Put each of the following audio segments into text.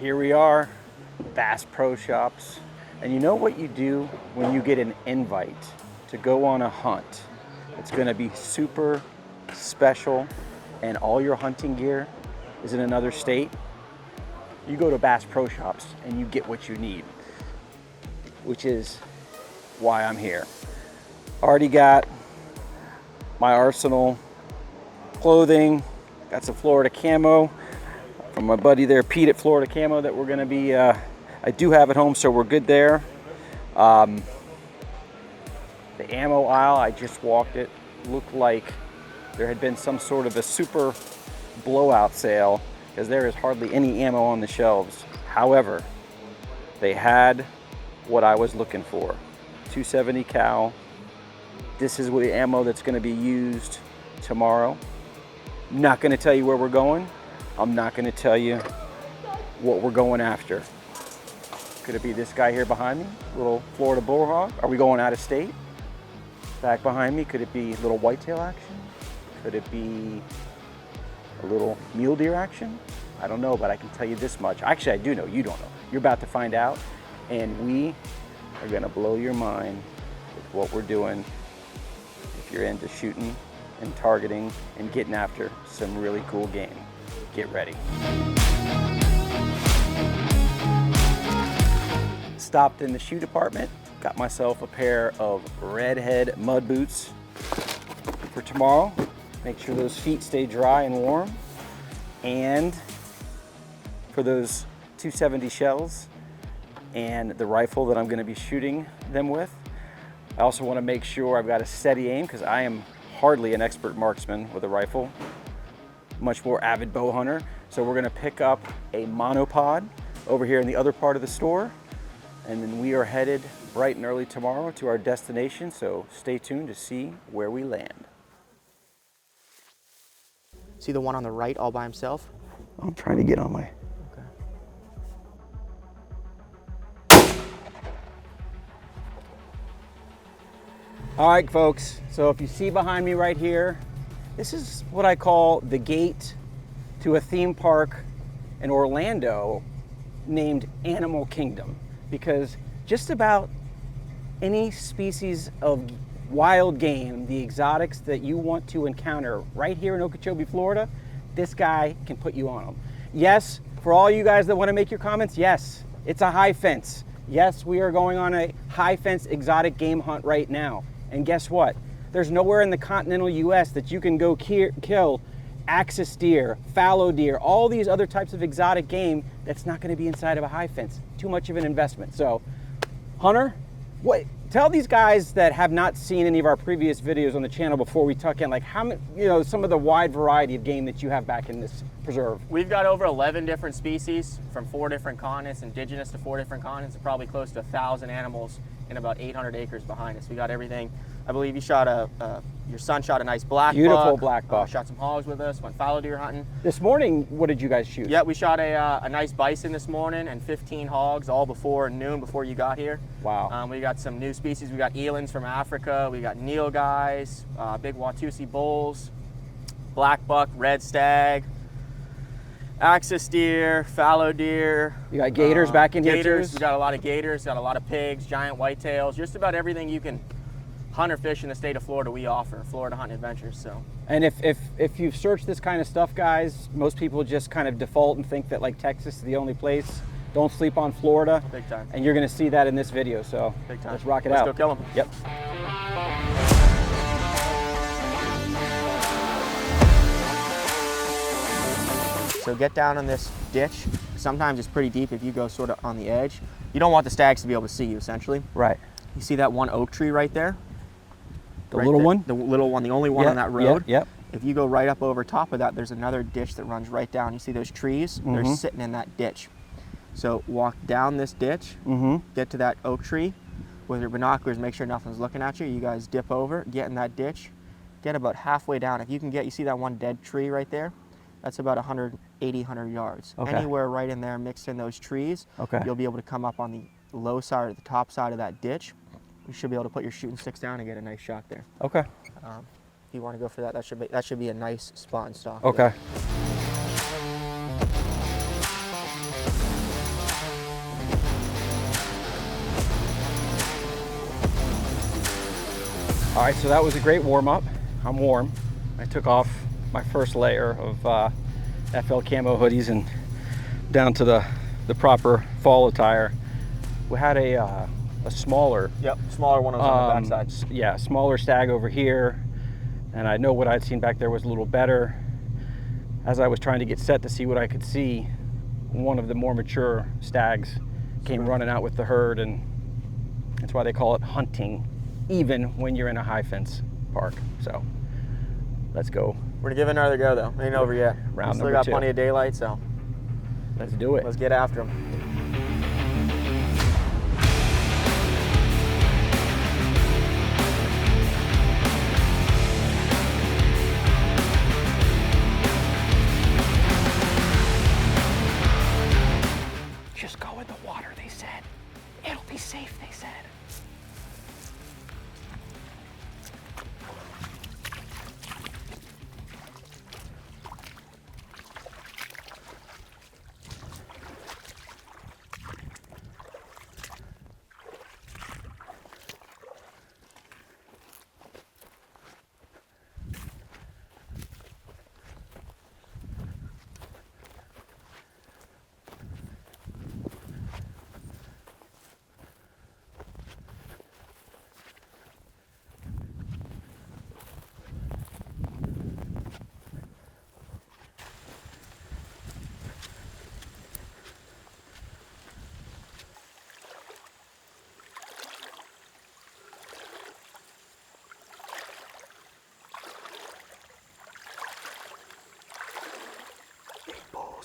Here we are, Bass Pro Shops. And you know what you do when you get an invite to go on a hunt? It's gonna be super special and all your hunting gear is in another state. You go to Bass Pro Shops and you get what you need, which is why I'm here. Already got my arsenal clothing, got some Florida camo from my buddy there, Pete at Florida Camo, that we're gonna be, I do have at home, so we're good there. The ammo aisle, I just walked it, looked like there had been some sort of a super blowout sale because there is hardly any ammo on the shelves. However, they had what I was looking for. 270 cal. This is the ammo that's going to be used tomorrow. I'm not going to tell you where we're going. I'm not going to tell you what we're going after. Could it be this guy here behind me? Little Florida bullhog? Are we going out of state? Back behind me, could it be little whitetail action? Could it be a little mule deer action? I don't know, but I can tell you this much. Actually, I do know, you don't know. You're about to find out, and we are gonna blow your mind with what we're doing if you're into shooting and targeting and getting after some really cool game. Get ready. Stopped in the shoe department, got myself a pair of redhead mud boots for tomorrow. Make sure those feet stay dry and warm. And for those 270 shells and the rifle that I'm gonna be shooting them with. I also wanna make sure I've got a steady aim because I am hardly an expert marksman with a rifle, much more avid bow hunter. So we're gonna pick up a monopod over here in the other part of the store. And then we are headed bright and early tomorrow to our destination. So stay tuned to see where we land. See the one on the right all by himself? I'm trying to get on my... Okay. All right, folks. So if you see behind me right here, this is what I call the gate to a theme park in Orlando named Animal Kingdom, because just about any species of wild game, the exotics that you want to encounter right here in Okeechobee, Florida, this guy can put you on them. Yes, for all you guys that want to make your comments, yes, it's a high fence. Yes, we are going on a high fence exotic game hunt right now. And guess what? There's nowhere in the continental US that you can go kill axis deer, fallow deer, all these other types of exotic game that's not going to be inside of a high fence. Too much of an investment. So, Hunter, tell these guys that have not seen any of our previous videos on the channel before we tuck in, like how many, some of the wide variety of game that you have back in this preserve. We've got over 11 different species from 4 different continents, indigenous to 4 different continents, and probably close to 1,000 animals in about 800 acres behind us. We got everything. I believe you shot your son shot a nice black Beautiful buck. black buck. Shot some hogs with us, went fallow deer hunting. This morning, what did you guys shoot? Yeah, we shot a nice bison this morning and 15 hogs all before noon, before you got here. Wow. We got some new species. We got elands from Africa. We got nilgais, big Watusi bulls, black buck, red stag, axis deer, fallow deer. You got gators back in here too? Gators. We got a lot of gators, got a lot of pigs, giant whitetails, just about everything you can hunt or fish in the state of Florida we offer, Florida Hunting Adventures. So. And if you've searched this kind of stuff, guys, most people just kind of default and think that like Texas is the only place. Don't sleep on Florida. Big time. And you're gonna see that in this video, so big time. Let's rock it out. Let's go kill them. Yep. So get down in this ditch. Sometimes it's pretty deep if you go sort of on the edge. You don't want the stags to be able to see you, essentially. Right. You see that one oak tree right there? The little one? The little one, the only one on that road. Yep. If you go right up over top of that, there's another ditch that runs right down. You see those trees? They're sitting in that ditch. So walk down this ditch, get to that oak tree with your binoculars, make sure nothing's looking at you. You guys dip over, get in that ditch, get about halfway down. If you can get, you see that one dead tree right there? That's about 180, 100 yards. Okay. Anywhere right in there mixed in those trees, you'll be able to come up on the low side or the top side of that ditch. You should be able to put your shooting sticks down and get a nice shot there. Okay. If you want to go for that, that should be a nice spot and stalk. Okay. All right, so that was a great warm up. I'm warm. I took off my first layer of FL camo hoodies and down to the proper fall attire. We had a smaller. Yep, smaller one was on the backside. Yeah, smaller stag over here. And I know what I'd seen back there was a little better. As I was trying to get set to see what I could see, one of the more mature stags came running out with the herd, and that's why they call it hunting, even when you're in a high fence park. So let's go. We're gonna give it another go though. It ain't over yet. Round Still number got 2. plenty of daylight, so Let's do it. let's get after them. Just go in the water, they said. It'll be safe, they said.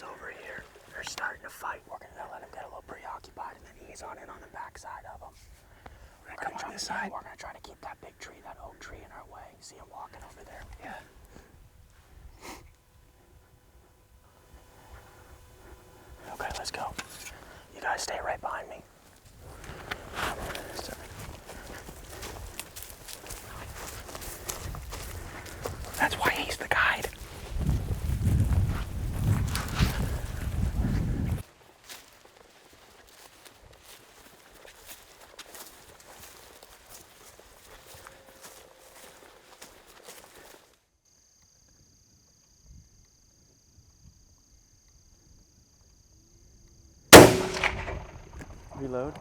Over here, they're starting to fight. We're gonna let them get a little preoccupied and then ease on in on the backside of them. We're gonna come on this side. We're gonna try to keep that big tree, that oak tree, in our way. See him walking over there. Yeah. Okay, let's go. You guys stay right behind me. That's why he's the guide. Reload.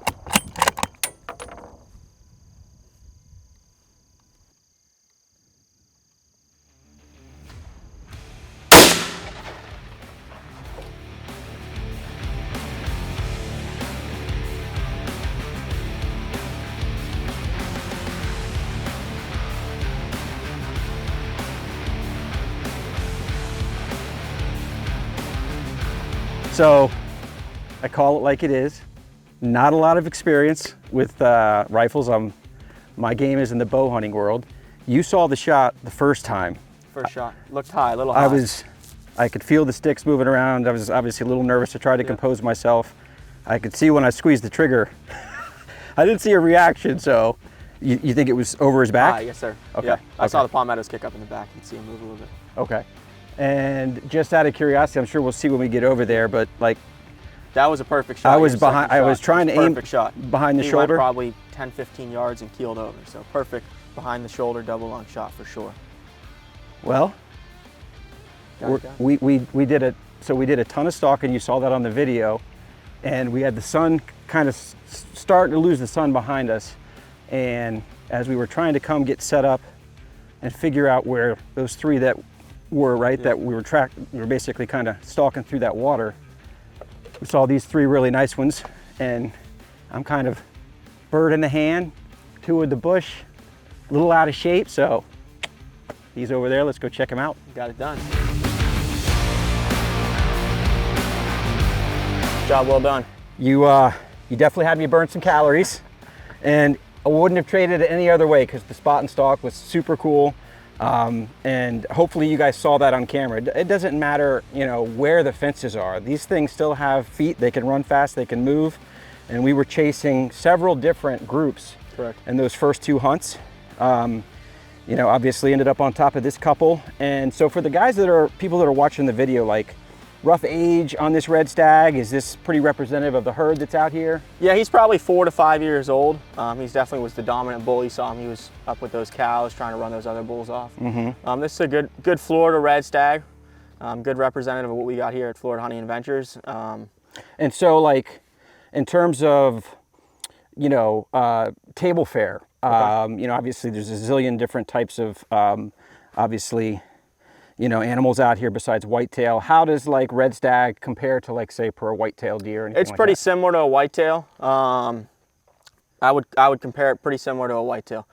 So I call it like it is. Not a lot of experience with rifles. My game is in the bow hunting world. You saw the shot the first time. First shot. Looked high, a little high. I could feel the sticks moving around. I was obviously a little nervous to try to compose myself. I could see when I squeezed the trigger. I didn't see a reaction, so you think it was over his back? Yes, sir. Okay. Yeah. I Okay. saw the palmettos kick up in the back. You can see him move a little bit. Okay. And just out of curiosity, I'm sure we'll see when we get over there, but like, That was a perfect shot. I was Your behind. second I was shot trying to aim perfect shot. behind the He shoulder. went probably 10, 15 yards and keeled over. So perfect behind the shoulder, double lung shot for sure. Well, Got it done. we did it. So we did a ton of stalking. You saw that on the video, and we had the sun kind of starting to lose the sun behind us. And as we were trying to come get set up and figure out where those three that were that we were basically kind of stalking through that water. We saw these three really nice ones, and I'm kind of bird in the hand, two in the bush, a little out of shape, so he's over there. Let's go check him out. Got it done. Job well done. You definitely had me burn some calories, and I wouldn't have traded it any other way because the spot and stalk was super cool. And hopefully you guys saw that on camera. It doesn't matter, where the fences are. These things still have feet. They can run fast, they can move. And we were chasing several different groups. Correct. In those first two hunts. Obviously ended up on top of this couple. And so for the guys people that are watching the video, like, rough age on this red stag? Is this pretty representative of the herd that's out here? Yeah, he's probably 4 to 5 years old. He's definitely was the dominant bull. You saw him, he was up with those cows trying to run those other bulls off. This is a good Florida red stag. Good representative of what we got here at Florida Hunting Adventures. And so, like, in terms of, you know, table fare, you know, obviously there's a zillion different types of, obviously, you know, animals out here besides whitetail. How does like red stag compare to, like, say, for a whitetail deer or anything It's like pretty that? similar to a whitetail. I would compare it pretty similar to a whitetail.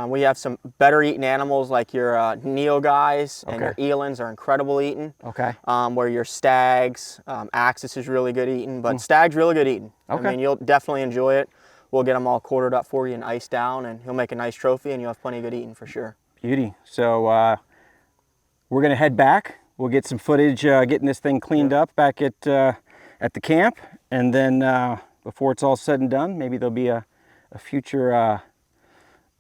We have some better eating animals like your Neo guys and your elands are incredible eating. Okay. Where your stags, axis is really good eating, but stag's really good eating. Okay. I mean, you'll definitely enjoy it. We'll get them all quartered up for you and iced down, and he'll make a nice trophy, and you'll have plenty of good eating for sure. Beauty. So we're gonna head back. We'll get some footage getting this thing cleaned up back at the camp, and then before it's all said and done, maybe there'll be a future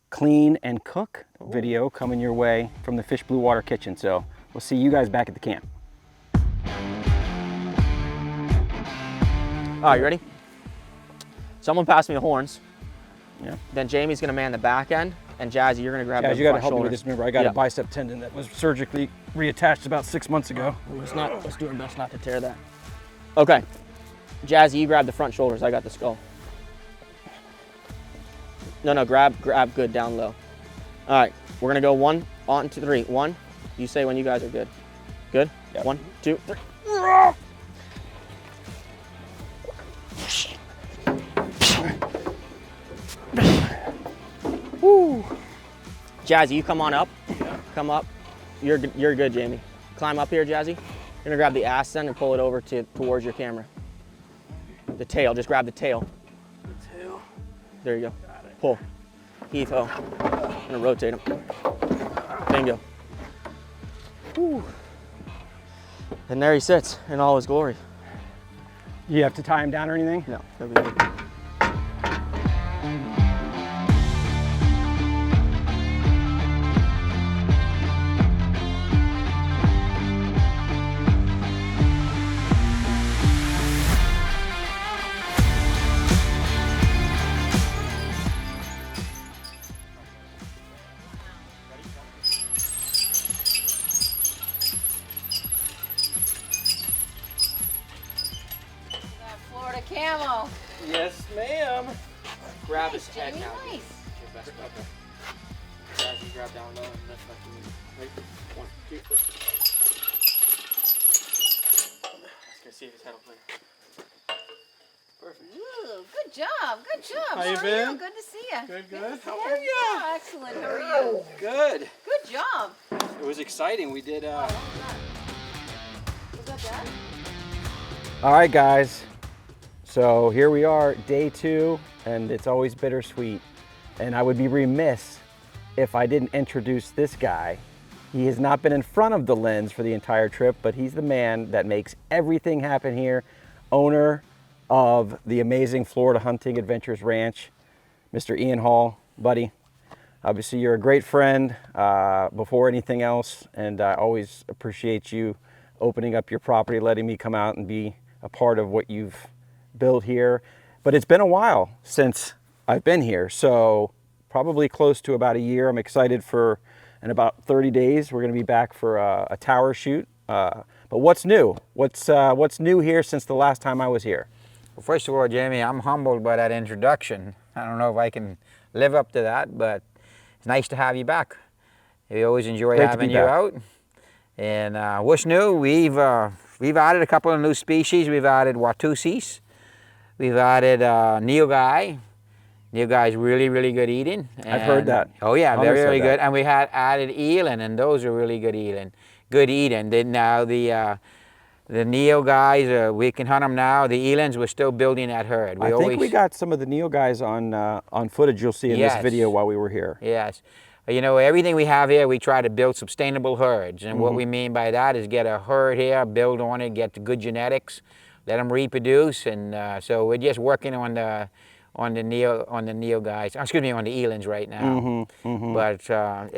clean and cook video coming your way from the Fish Blue Water Kitchen. So we'll see you guys back at the camp. All right, you ready? Someone pass me the horns. Yeah. Then Jamie's gonna man the back end, and Jazzy, you're gonna grab the Guys, you got to front help me with shoulders. this. Remember, I got Yeah. a bicep tendon that was surgically reattached about 6 months ago. Let's do our best not to tear that. Okay, Jazzy, you grab the front shoulders. I got the skull. No, grab good down low. All right, we're gonna go 1, on to 3. 1, you say when you guys are good. Good? Yep. 1, 2, 3. Woo. Jazzy, you come on up. Come up. You're good, Jamie. Climb up here, Jazzy. You're gonna grab the ass then and pull it over towards your camera. The tail, just grab the tail. The tail. There you go. Pull. Heave ho. I'm gonna rotate him. Bingo. Woo. And there he sits in all his glory. You have to tie him down or anything? No, he'll be good. Florida camo. Yes, ma'am. Grab Nice, his head Jamie, now. nice. Your best okay. Jazzy, grab down low and lift like you need. Right? 1, 2, 3. Let's go see if his head will play. Perfect. Ooh, good job, good job. How you Are been? Good to see you. Good. to see How ya. are ya? Oh, excellent. How are you? Good. Good job. It was exciting. We did. Was that bad? All right, guys. So here we are, day 2, and it's always bittersweet. And I would be remiss if I didn't introduce this guy. He has not been in front of the lens for the entire trip, but he's the man that makes everything happen here. Owner of the amazing Florida Hunting Adventures Ranch, Mr. Ian Hall. Buddy, obviously you're a great friend before anything else, and I always appreciate you opening up your property, letting me come out and be a part of what you've built here. But it's been a while since I've been here, so probably close to about a year. I'm excited for, in about 30 days, we're gonna be back for a tower shoot. But what's new? What's new here since the last time I was here? Well, first of all, Jamie, I'm humbled by that introduction. I don't know if I can live up to that, but it's nice to have you back. We always enjoy Great to having be you back. out. And what's new? We've added a couple of new species. We've added Watusis. We've added Neogai. Neogai's really good eating. I've heard that. Oh yeah, Hunter very said that. good. And we had added eland, and those are really good eating. Good eating. Then now the Neo guys, we can hunt them now. The elands, we're still building that herd. I think we got some of the Neo guys on footage you'll see in this Yes. video while we were here. Yes. You know, everything we have here, we try to build sustainable herds. And what we mean by that is get a herd here, build on it, get the good genetics, let them reproduce. And so we're just working on on the Neo guys. Excuse me, on the elands right now. But it's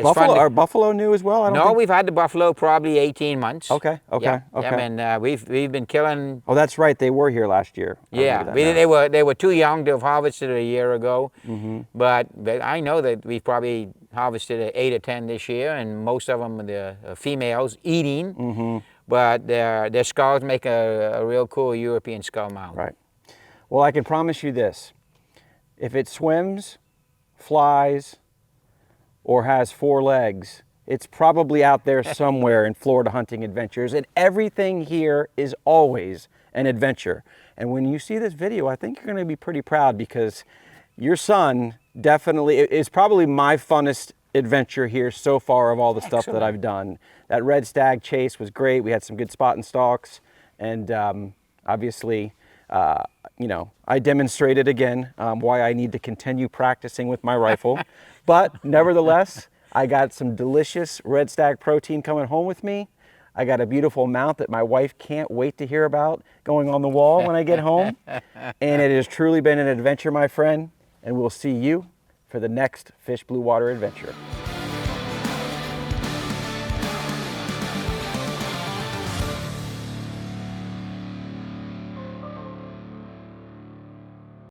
Buffalo, fun. are buffalo new as well? I don't No, think... we've had the buffalo probably 18 months. Okay, okay, Yeah, okay. I mean, we've been killing. Oh, that's right. They were here last year. I Yeah, remember that now. they were too young to have harvested a year ago. But I know that we've probably harvested 8 or 10 this year, and most of them are the females eating. But their skulls make a real cool European skull mount. Right. Well, I can promise you this. If it swims, flies, or has 4 legs, it's probably out there somewhere in Florida hunting adventures. And everything here is always an adventure. And when you see this video, I think you're going to be pretty proud, because your son definitely is probably my funnest adventure here so far of all the stuff that I've done. That red stag chase was great. We had some good spot and stalks. And obviously, you know, I demonstrated again why I need to continue practicing with my rifle. But nevertheless, I got some delicious red stag protein coming home with me. I got a beautiful mount that my wife can't wait to hear about going on the wall when I get home. And it has truly been an adventure, my friend. And we'll see you for the next Fish Blue Water adventure.